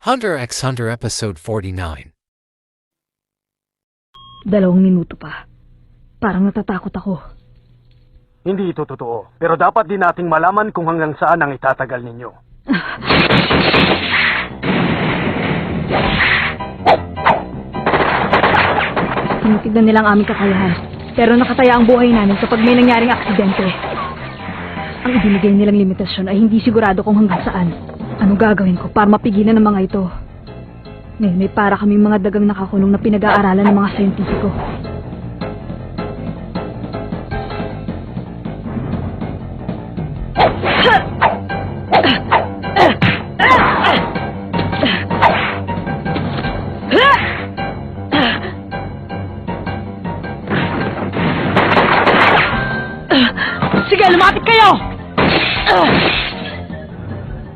Hunter x Hunter Episode 49. 2 minuto pa. Parang natatakot ako. Hindi ito totoo, pero dapat din nating malaman kung hanggang saan ang itatagal ninyo. Tinitignan nilang aming kakayahan, pero nakataya ang buhay namin kapag may nangyaring aksidente. Ang ibinigay nilang limitasyon ay hindi sigurado kung hanggang saan. Ano gagawin ko para mapigilan ang mga ito? Ngayon may para kaming mga dagang nakakulong na pinag-aaralan ng mga siyentipiko. Sige, lumapit kayo!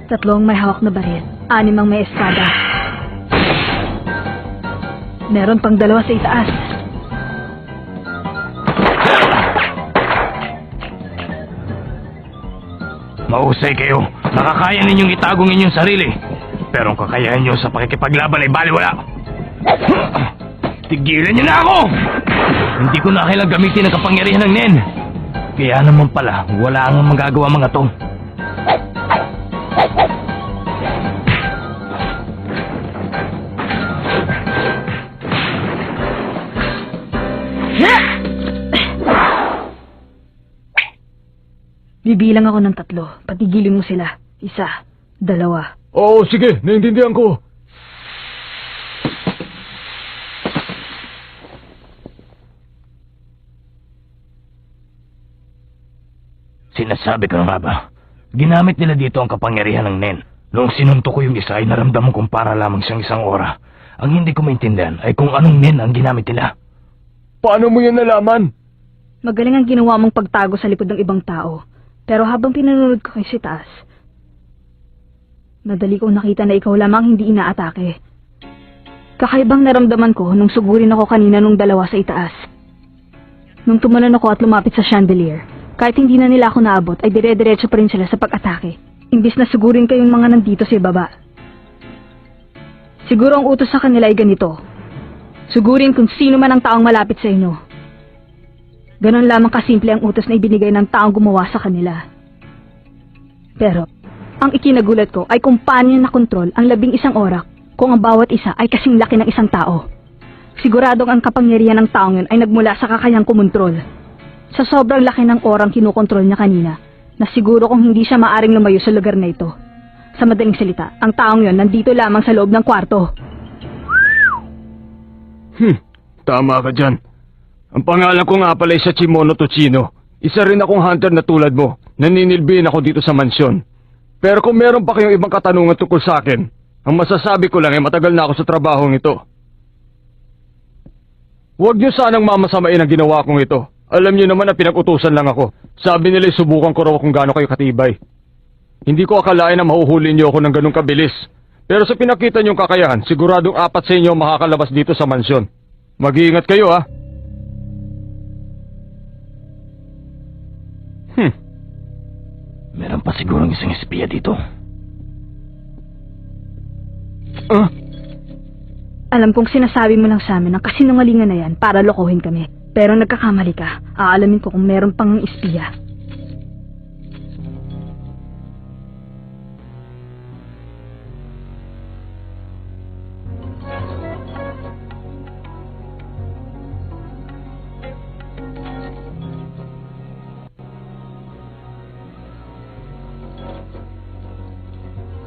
3 may hawak na baril, 6 ang may espada. Meron pang 2 sa itaas. Mahusay kayo. Nakakaya ninyong itagong inyong sarili. Pero ang kakayahan nyo sa pakikipaglaban ay baliwala. Tigilan niyo na ako! Hindi ko na kailang gamitin ang kapangyarihan ng Nen. Kaya naman pala, wala ang magagawa mga to. Bibilang ako ng 3. Patigilin mo sila. 1, 2. Oo, sige. Naintindihan ko. Sinasabi ko na nga ba? Ginamit nila dito ang kapangyarihan ng Nen. Noong sinuntok ko yung isa ay naramdaman kong para lamang siyang isang aura. Ang hindi ko maintindihan ay kung anong Nen ang ginamit nila. Paano mo yan nalaman? Magaling ang ginawa mong pagtago sa likod ng ibang tao. Pero habang pinanonood ko kayo sa taas, madali kong nakita na ikaw lamang hindi inaatake. Kakaibang naramdaman ko nung sugurin ako kanina nung 2 sa itaas. Nung tumalon ako at lumapit sa chandelier, kahit hindi na nila ako naabot ay dire-diretso pa rin sila sa pag-atake. Imbis na sugurin kayong mga nandito sa ibaba. Siguro ang utos sa kanila ay ganito. Sugurin kung sino man ang taong malapit sa inyo. Ganon lamang kasimple ang utos na ibinigay ng taong gumawa sa kanila. Pero, ang ikinagulat ko ay kung paano niya nakontrol ang 11 orak kung ang bawat isa ay kasing laki ng isang tao. Siguradong ang kapangyarihan ng taong yun ay nagmula sa kakayang kumontrol. Sa sobrang laki ng orang kinukontrol niya kanina, na siguro kung hindi siya maaring lumayo sa lugar na ito. Sa madaling salita, ang taong yun nandito lamang sa loob ng kwarto. Tama ka dyan. Ang pangalan ko nga pala ay Sachimono Tochino. Isa rin akong hunter na tulad mo. Naninilbihin ako dito sa mansyon. Pero kung meron pa kayong ibang katanungan tungkol sa akin, ang masasabi ko lang ay matagal na ako sa trabahong ito. Huwag niyo sanang mamasamain ang ginawa kong ito. Alam niyo naman na pinag-utusan lang ako. Sabi nila subukan ko raw kung gaano kayo katibay. Hindi ko akalain na mahuhuli niyo ako ng ganung kabilis. Pero sa pinakita niyong kakayahan, siguradong 4 sa inyo makakalabas dito sa mansyon. Mag-iingat kayo ha. Meron pa sigurong isang espiya dito. Alam kong sinasabi mo lang sa amin ang kasinungalingan na yan para lokohin kami. Pero nagkakamali ka. Aalamin ko kung meron pang espiya.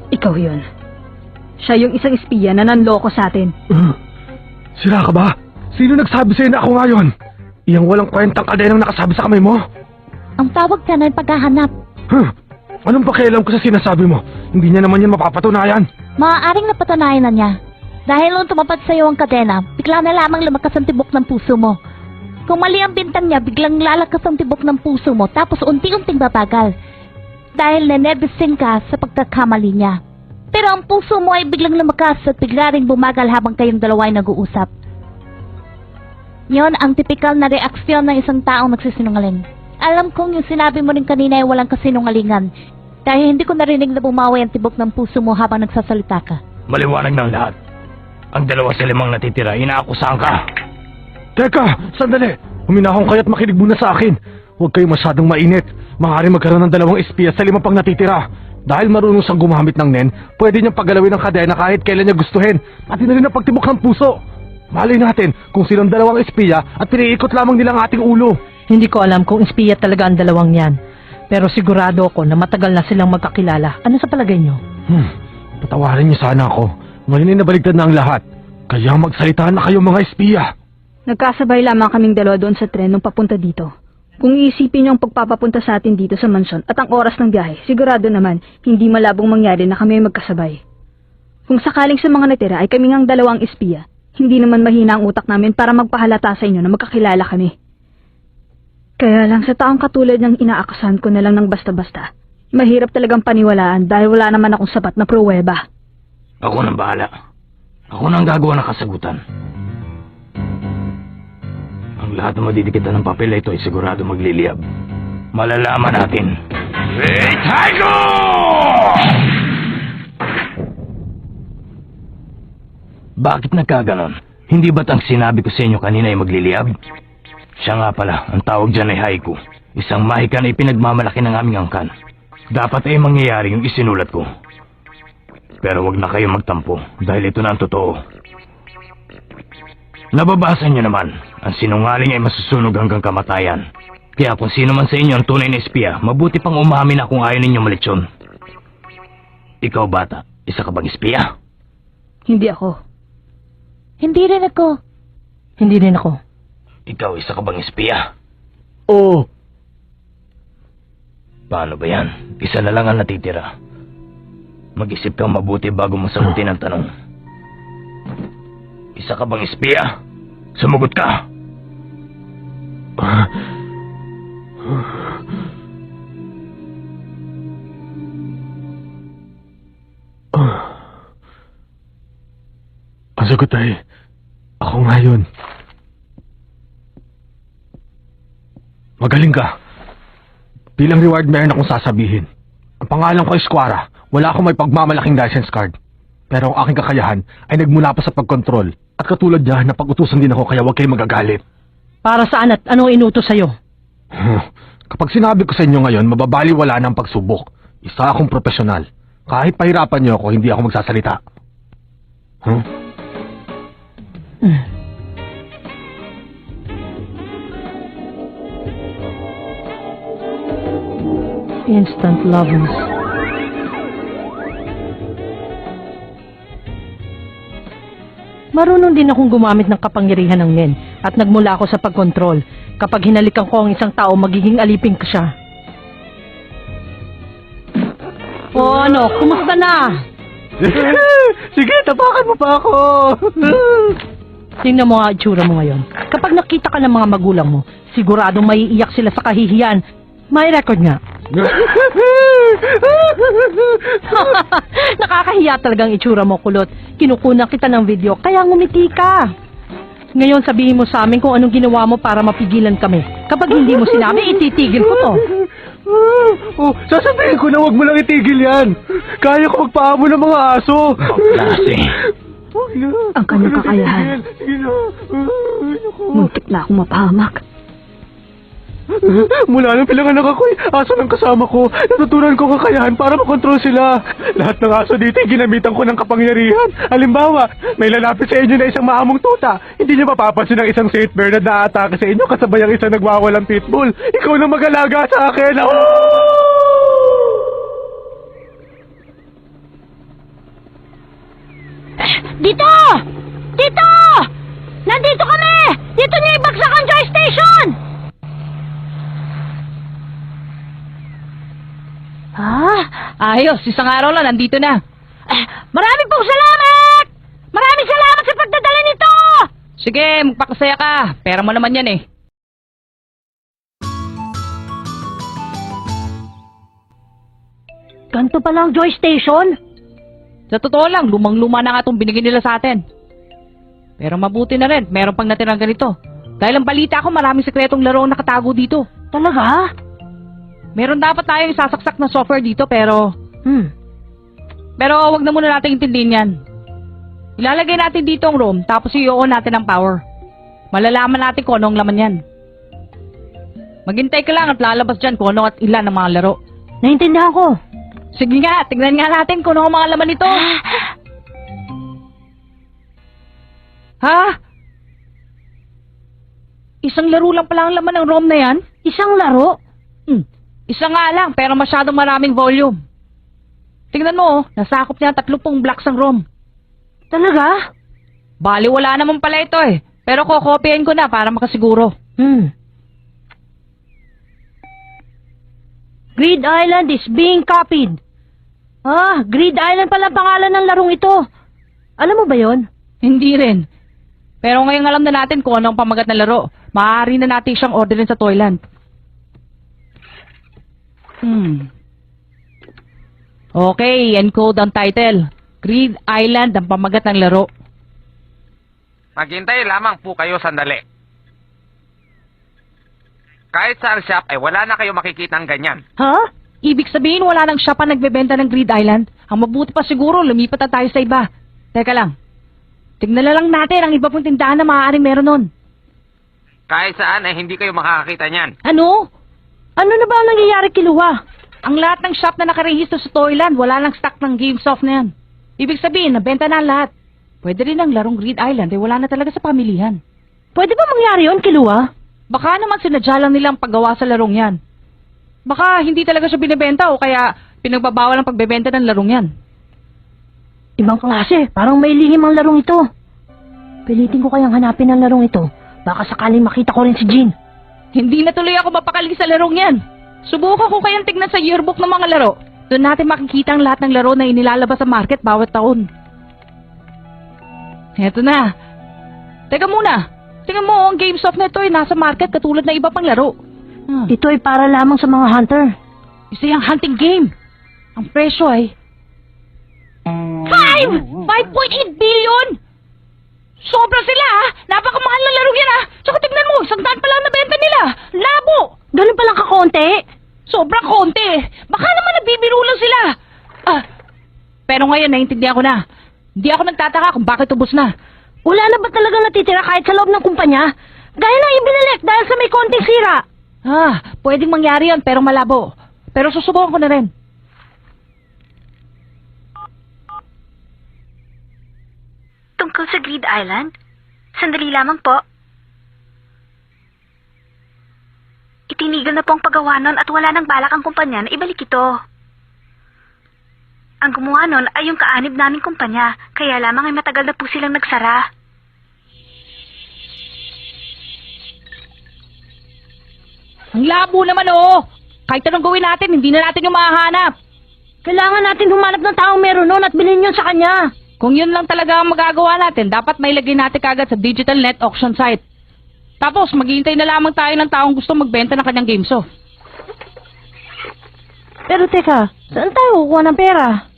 Ikaw yun. Siya yung isang espiya na nanloko sa atin. Sira ka ba? Sino nagsabi sa'yo na ako ngayon? Iyang walang kwentang kadenang nakasabi sa kamay mo? Ang tawag ka na paghahanap. Anong pakialam ko sa sinasabi mo? Hindi niya naman yan mapapatunayan. Maaaring napatunayan na niya. Dahil nung tumapat sa iyo ang kadena, bigla na lamang lumakas ang tibok ng puso mo. Kung mali ang bintang niya, biglang lalakas ang tibok ng puso mo, tapos unti-unting babagal. Dahil nenervising ka sa pagkakamali niya. Pero ang puso mo ay biglang lumakas at bigla ring bumagal habang kayong dalawa ay nag-uusap. Yon ang tipikal na reaksyon ng isang taong nagsisinungaling. Alam kong yung sinabi mo rin kanina ay walang kasinungalingan. Dahil hindi ko narinig na bumawi ang tibok ng puso mo habang nagsasalita ka. Maliwanag ng lahat. Ang 2 sa 5 natitira, inaakusahan ka. Teka, sandali. Huminahon kayo at makinig muna sa akin. Huwag kayo masyadong mainit. Maaari magkaroon ng 2 espiya sa 5 pang natitira. Dahil marunong siyang gumamit ng nen, pwede niyang paggalawin ng kadena kahit kailan niya gustuhin. Pati na rin ang pagtibok ng puso. Malay natin kung silang 2 espiya at piniikot lamang nila ang ating ulo. Hindi ko alam kung espiya talaga ang 2 yan. Pero sigurado ako na matagal na silang magkakilala. Ano sa palagay nyo? Patawarin niyo sana ako. Ngayon ay nabaligtad na ang lahat. Kaya magsalita na kayo mga espiya. Nagkasabay lamang kaming 2 doon sa tren nung papunta dito. Kung iisipin niyo ang pagpapapunta sa atin dito sa mansyon at ang oras ng biyahe, sigurado naman hindi malabong mangyari na kami magkasabay. Kung sakaling sa mga natira ay kami ngang 2 espiya, hindi naman mahina ang utak namin para magpahalata sa inyo na magkakilala kami. Kaya lang sa taong katulad ng inaakasan ko na lang ng basta-basta, mahirap talagang paniwalaan dahil wala naman akong sapat na pruweba. Ako nang bahala. Ako nang gagawa ng kasagutan. Ang lahat na madidikitan ng papel ito ay sigurado magliliyab. Malalaman natin. Hey, Tiger! Bakit nagkaganon? Hindi ba't ang sinabi ko sa inyo kanina ay magliliyab? Siya nga pala, ang tawag dyan ay haiku. Isang mahika na ipinagmamalaki ng aming angkan. Dapat ay mangyayari yung isinulat ko. Pero wag na kayo magtampo dahil ito na ang totoo. Nababasa nyo naman, ang sinungaling ay masusunog hanggang kamatayan. Kaya kung sino man sa inyo ang tunay na espiya, mabuti pang umamin na kung ayaw ninyo malitsyon. Ikaw bata, isa ka bang espiya? Hindi ako. Hindi rin ako. Hindi rin ako. Ikaw, isa ka bang espiya? Oo. Paano ba yan? Isa na lang ang natitira. Mag-isip kang mabuti bago mo sagutin ang tanong. Isa ka bang espiya? Sumagot ka! Ang sagot ay, ako nga yun. Magaling ka. Bilang reward meron akong sasabihin. Ang pangalan ko ay Squara. Wala akong may pagmamalaking license card. Pero ang aking kakayahan ay nagmula pa sa pagkontrol. At katulad niya, napag-utusan din ako kaya huwag kayong magagalit. Para saan at anong inutos sa'yo? Kapag sinabi ko sa inyo ngayon, mababaliwala na ang pagsubok. Isa akong profesional. Kahit pahirapan niyo ako, hindi ako magsasalita. Instant lovers. Marunong din akong gumamit ng kapangyarihan ng nen at nagmula ako sa pagkontrol. Kapag hinalikan ko ang isang tao, magiging alipin ko siya. O ano, kumusta na? Sige, tapakan mo pa ako! Tingnan mo nga itsura mo ngayon. Kapag nakita ka ng mga magulang mo, siguradong maiiyak sila sa kahihiyan. May record nga. Nakakahiya talagang itsura mo, kulot. Kinukunan kita ng video, kaya ngumiti ka. Ngayon sabihin mo sa amin kung anong ginawa mo para mapigilan kami. Kapag hindi mo sinabi, ititigil ko to. Sasabihin ko na wag mo lang itigil yan. Kaya ko magpaamo ng mga aso. Klase. Ang kanyang kakayahan. Muntik na akong mapahamak. Mula nang pinanganak ako, aso ng kasama ko. Natutunan ko kakayahan para makontrol sila. Lahat ng aso dito ginamitan ko ng kapangyarihan. Halimbawa, may lalapit sa inyo na isang maamong tuta. Hindi niyo mapapansin ang isang Saint Bernard na aatake sa inyo kasabay ang isang nagwawalang pitbull. Ikaw na mag-alaga sa akin. Dito! Dito! Nandito kami! Dito niya ibagsak ang Joy Station! Ayos, isang araw lang, nandito na. Maraming pong salamat! Maraming salamat sa pagdadala nito! Sige, magpakasaya ka. Pera mo naman yan eh. Ganto pala ang Joy Station? Sa totoo lang, lumang-luma na nga itong binigay nila sa atin. Pero mabuti na rin, meron pang natirang ganito. Dahil ang balita ko, maraming sekretong laro ang nakatago dito. Talaga? Meron dapat tayong isasaksak na software dito, pero... Pero wag na muna natin intindihin yan. Ilalagay natin dito ang room, tapos i-on natin ang power. Malalaman natin kung anong laman yan. Maghintay ka lang at lalabas dyan kung ano at ilan ng mga laro. Naintindihan ko. Sige nga, tignan nga natin kung ano ang mga laman nito. Ha? Isang laro lang pala ang laman ng ROM na yan? Isang laro? Isa nga lang, pero masyadong maraming volume. Tingnan mo, nasakop niya 30 blocks ang ROM. Talaga? Bali, wala naman pala ito eh. Pero kokopyahin ko na para makasiguro. Grid Island is being copied. Grid Island pala pangalan ng larong ito. Alam mo ba yon? Hindi rin. Pero ngayon alam na natin kung ano ang pamagat ng laro. Maaari na natin siyang orderin sa Toyland. Okay, encode ang title. Grid Island ang pamagat ng laro. Maghintay lamang po kayo sandali. Kahit sa shop ay wala na kayo makikitang ganyan. Ha? Ibig sabihin wala nang shop ang nagbebenta ng Grid Island? Ang mabuti pa siguro, lumipat na tayo sa iba. Teka lang. Tignan na lang natin ang iba pong tindahan na maaaring meron nun. Kahit saan ay hindi kayo makakakita niyan. Ano? Ano na ba ang nangyayari, Kiluwa? Ang lahat ng shop na nakarehistro sa Toyland, wala lang stock ng GameSoft na yan. Ibig sabihin, nabenta na ang lahat. Pwede rin ang larong Grid Island, eh wala na talaga sa pamilihan. Pwede ba mangyari yun, Kiluwa? Baka naman sinadya lang nilang paggawa sa larong yan. Baka hindi talaga siya binibenta o kaya pinagbabawal ang pagbebenta ng larong yan. Ibang klase, parang may lihim ang larong ito. Pilitin ko kayang hanapin ang larong ito. Baka sakaling makita ko rin si Jean. Hindi na tuloy ako mapakali sa larong yan. Subukan ko kayang tignan sa yearbook ng mga laro. Doon natin makikita ang lahat ng laro na inilalabas sa market bawat taon. Heto na. Teka muna. Tingnan mo, ang GameSoft na ito ay nasa market katulad na iba pang laro. Ito ay para lamang sa mga hunter. Isa yung hunting game. Ang presyo ay 5.8 billion! Sobra sila ah! Napakamahal na laro yan ah! Tsaka tignan mo, 100 pa lang nabenta nila! Labo! Ganun palang kakonti? Sobrang konti! Baka naman nabibiro lang sila! Pero ngayon naiintindihan ko na. Hindi ako nagtataka kung bakit ubos na. Wala na ba talagang natitira kahit sa loob ng kumpanya? Gaya na ibinalik dahil sa may konting sira. Pwedeng mangyari yan pero malabo. Pero susubukan ko na rin. Tungkol sa Grid Island? Sandali lamang po. Itinigil na po ang paggawa nun at wala nang balak ang kumpanya na ibalik ito. Ang gumawa nun ay yung kaanib naming kumpanya, kaya lamang ay matagal na po silang nagsara. Ang labo naman oo! Kahit anong gawin natin, hindi na natin yung mahahanap. Kailangan natin humanap ng taong meron nun at bilhin yun sa kanya. Kung yun lang talaga ang magagawa natin, dapat may lagay natin kagad sa digital net auction site. Tapos, maghihintay na lamang tayo ng taong gusto magbenta ng kanyang GameSoft. Pero teka, saan tayo kukuha ng pera?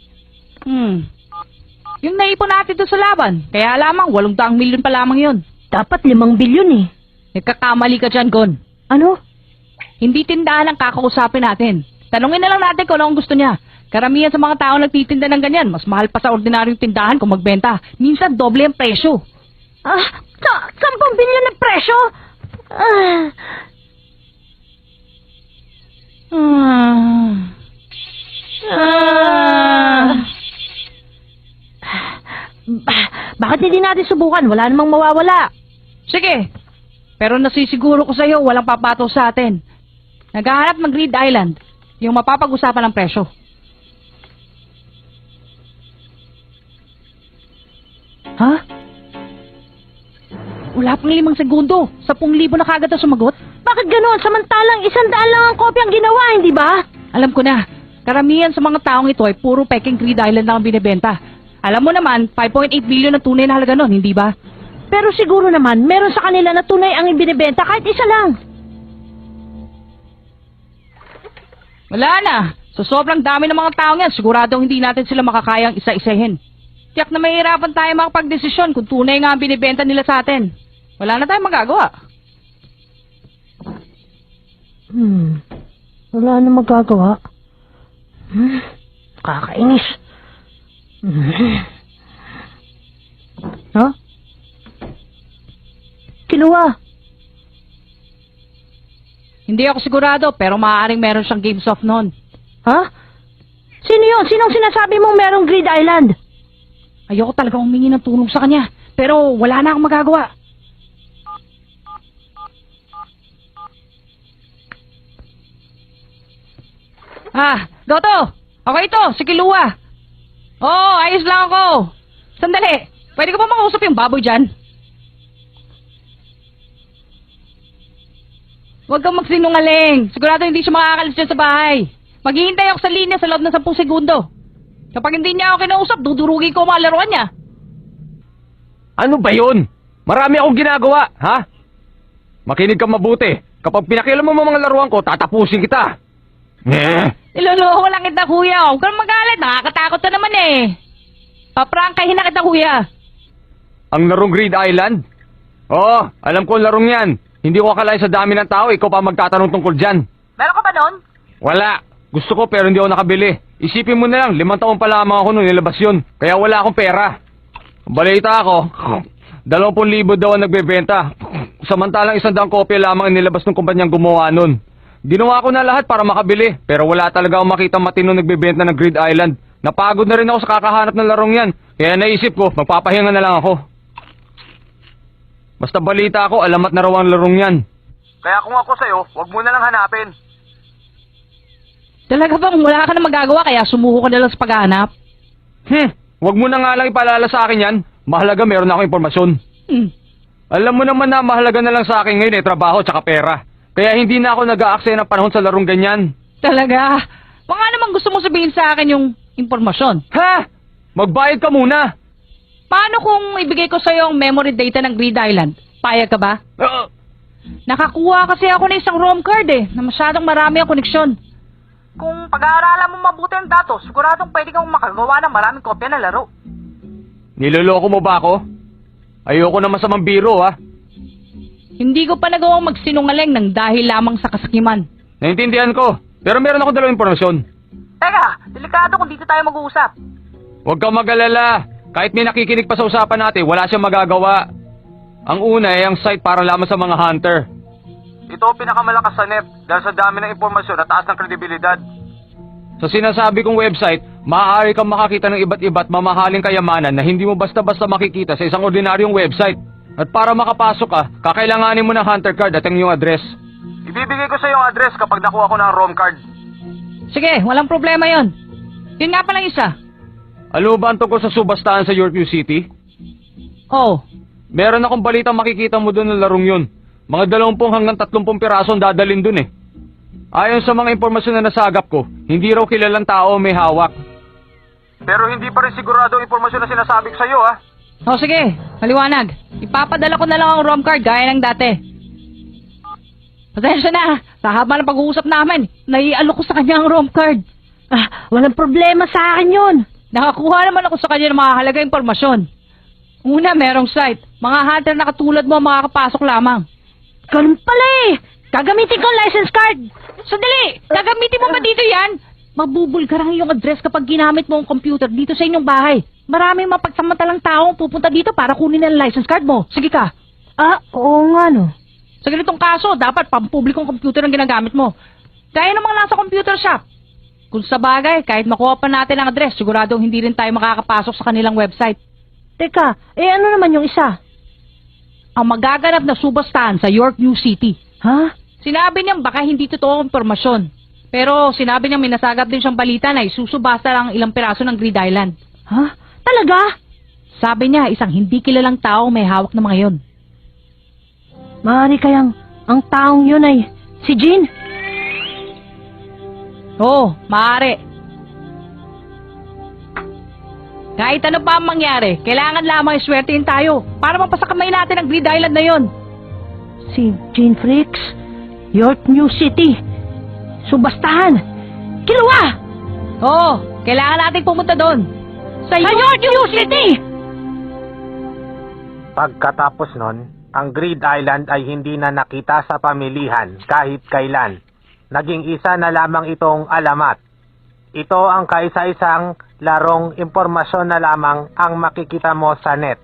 Yung naipon natin doon sa laban, kaya lamang 800 milyon pa lamang yun. Dapat 5 bilyon eh. Nagkakamali ka dyan, Gon. Ano? Hindi tindahan ang kakausapin natin. Tanungin na lang natin kung ano ang gusto niya. Karamihan sa mga tao nagtitinda ng ganyan, mas mahal pa sa ordinaryong tindahan kung magbenta. Minsan doble ang presyo. 10 bilyon na presyo? Bakit hindi natin subukan? Wala namang mawawala. Sige, pero nasisiguro ko sa'yo walang papato sa atin. Naghahanap ng Grid Island, yung mapapag-usapan ng presyo. Ha? Wala pang 5 segundo. 10,000 na kagad na sumagot. Bakit ganoon? Samantalang 100 lang ang kopya ang ginawa, hindi ba? Alam ko na, karamihan sa mga taong ito ay puro peking Grid Island lang ang binibenta. Alam mo naman, 5.8 billion na tunay na halaga nun, hindi ba? Pero siguro naman, meron sa kanila na tunay ang ibinibenta kahit isa lang. Wala na. So sobrang dami ng mga taong yan, siguradong hindi natin sila makakayang isa-isahin. Tiyak na mahirapan tayo makapag-desisyon kung tunay nga ang binibenta nila sa atin. Wala na tayong magagawa. Wala na magagawa. Kakainis. Huh? Kiluwa. Hindi ako sigurado, pero maaaring meron siyang game soft noon. Ha? Sino yun? Sinong sinasabi mong merong Grid Island? Ayoko talaga humingi ng tulong sa kanya, pero wala na akong magagawa. Doto! Ako ito, si Kilua. Oo, ayos lang ako. Sandali, pwede ko ba makausap yung baboy dyan? Huwag kang magsinungaling. Sigurado hindi siya makakalis dyan sa bahay. Maghihintay ako sa linya sa loob ng 10 segundo. Kapag hindi niya ako kinausap, dudurugin ko ang mga laruan niya. Ano ba yun? Marami akong ginagawa, ha? Makinig ka mabuti. Kapag pinakialam mo mga laruan ko, tatapusin kita. Niloloko lang kita, kuya. Huwag kang magalit. Nakakatakot na naman eh. Paprangkahin na kita, kuya. Ang larong Grid Island? Oo, alam ko ang larong yan. Hindi ko akalain sa dami ng tao, ikaw pa magtatanong tungkol dyan. Meron ka ba nun? Wala. Gusto ko pero hindi ako nakabili. Isipin mo na lang, 5 taon pa lamang ako nung nilabas yun. Kaya wala akong pera. Balita ako, 20,000 daw ang nagbebenta. Samantalang 100 kopya lamang ang nilabas ng kumpanyang gumawa nun. Ginawa ko na lahat para makabili, pero wala talaga akong makita matino nagbebenta ng Grid Island. Napagod na rin ako sa kakahanap ng larong yan. Kaya naisip ko, magpapahinga na lang ako. Basta balita ako, alamat na raw ang larong yan. Kaya kung ako sa'yo, wag mo na lang hanapin. Talaga bang wala ka na magagawa kaya sumuko ka na lang sa paghahanap? Wag mo na nga lang ipaalala sa akin yan. Mahalaga meron akong impormasyon. Alam mo naman na mahalaga na lang sa akin ngayon trabaho tsaka pera. Kaya hindi na ako nag-aaksaya ng panahon sa larong ganyan. Talaga? Baka naman gusto mo sabihin sa akin yung impormasyon. Ha? Magbayad ka muna. Paano kung ibigay ko sa'yo ang memory data ng Grid Island? Payag ka ba? Nakakuha kasi ako ng isang ROM card na masyadong marami ang koneksyon. Kung pag-aaralan mo mabuti ang datos, siguradong pwede kang makagawa ng maraming kopya ng laro. Niloloko mo ba ako? Ayoko na masamang biro, ha? Hindi ko pa nagawang magsinungaling ng dahil lamang sa kasakiman. Naintindihan ko, pero meron akong dalawang impormasyon. Teka, delikado kung dito tayo mag-uusap. Huwag kang mag-alala. Kahit may nakikinig pa sa usapan natin, wala siyang magagawa. Ang una ay ang site para lamang sa mga hunter. Ito ang pinakamalakas sa net dahil sa dami ng impormasyon at taas ng kredibilidad. Sa sinasabi kong website, maaari kang makakita ng iba't iba't mamahaling kayamanan na hindi mo basta-basta makikita sa isang ordinaryong website. At para makapasok ka, kakailanganin mo ng hunter card at ang iyong address. Ibibigay ko sa iyong address kapag nakuha ko ng ROM card. Sige, walang problema yon. Yun nga pala isa. Alam mo ba ang tungkol sa subastahan sa Yorkview City? Oh. Meron akong balitang makikita mo doon ng larong yun. Mga 20 hanggang 30 piraso ang dadalhin doon eh. Ayon sa mga impormasyon na nasagap ko, hindi raw kilalang tao may hawak. Pero hindi pa rin sigurado ang impormasyon na sinasabi ko sa iyo, ha? O sige, maliwanag. Ipapadala ko na lang ang ROM card gaya ng dati. Pasensya na, sa haba ng pag-uusap namin, naialok ko sa kanya ang ROM card. Walang problema sa akin yun. Nakakuha naman ako sa kanya ng mga halaga impormasyon. Una, merong site. Mga hunter na katulad mo makakapasok lamang. Ganun pala eh. Gagamitin ko ang license card. Sandali! Gagamitin mo ba dito yan? Mabubulgar ang iyong address kapag ginamit mo ang computer dito sa inyong bahay. Maraming mapagsamantalang taong pupunta dito para kunin ang license card mo. Sige ka. Oo nga no. Sa ganitong kaso, dapat pampublikong computer ang ginagamit mo. Gaya ng mga nasa computer shop. Kung sa bagay, kahit makuha pa natin ang address, siguradong hindi rin tayo makakapasok sa kanilang website. Teka, ano naman yung isa? Ang magaganap na subastahan sa Yorkview City. Ha? Sinabi niyang baka hindi totoo ang impormasyon. Pero sinabi niyang may nasagap din siyang balita na isusubasta lang ilang piraso ng Grid Island. Ha? Talaga? Sabi niya, isang hindi kilalang tao may hawak ng mga yon. Maaari kayang ang taong yun ay si Jean? Oo, maaari. Kahit ano pa ang mangyari, kailangan lamang iswertein tayo para mapasakamay natin ang Grid Island na yon. Si Jean Freaks, York New City, subastahan, Kilwa! Oo, kailangan natin pumunta doon. Sa York New City! Pagkatapos nun, ang Grid Island ay hindi na nakita sa pamilihan kahit kailan. Naging isa na lamang itong alamat. Ito ang kaisa-isang larong impormasyon na lamang ang makikita mo sa net.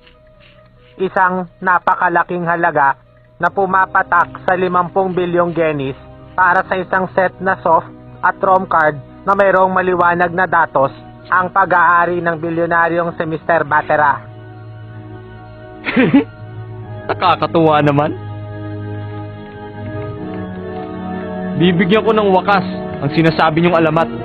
isang napakalaking halaga na pumapatak sa 50 bilyong genis para sa isang set na soft at ROM card na mayroong maliwanag na datos ang pag-aari ng bilyonaryong si Mr. Batera. Nakakatuwa naman. Bibigyan ko ng wakas ang sinasabi niyong alamat.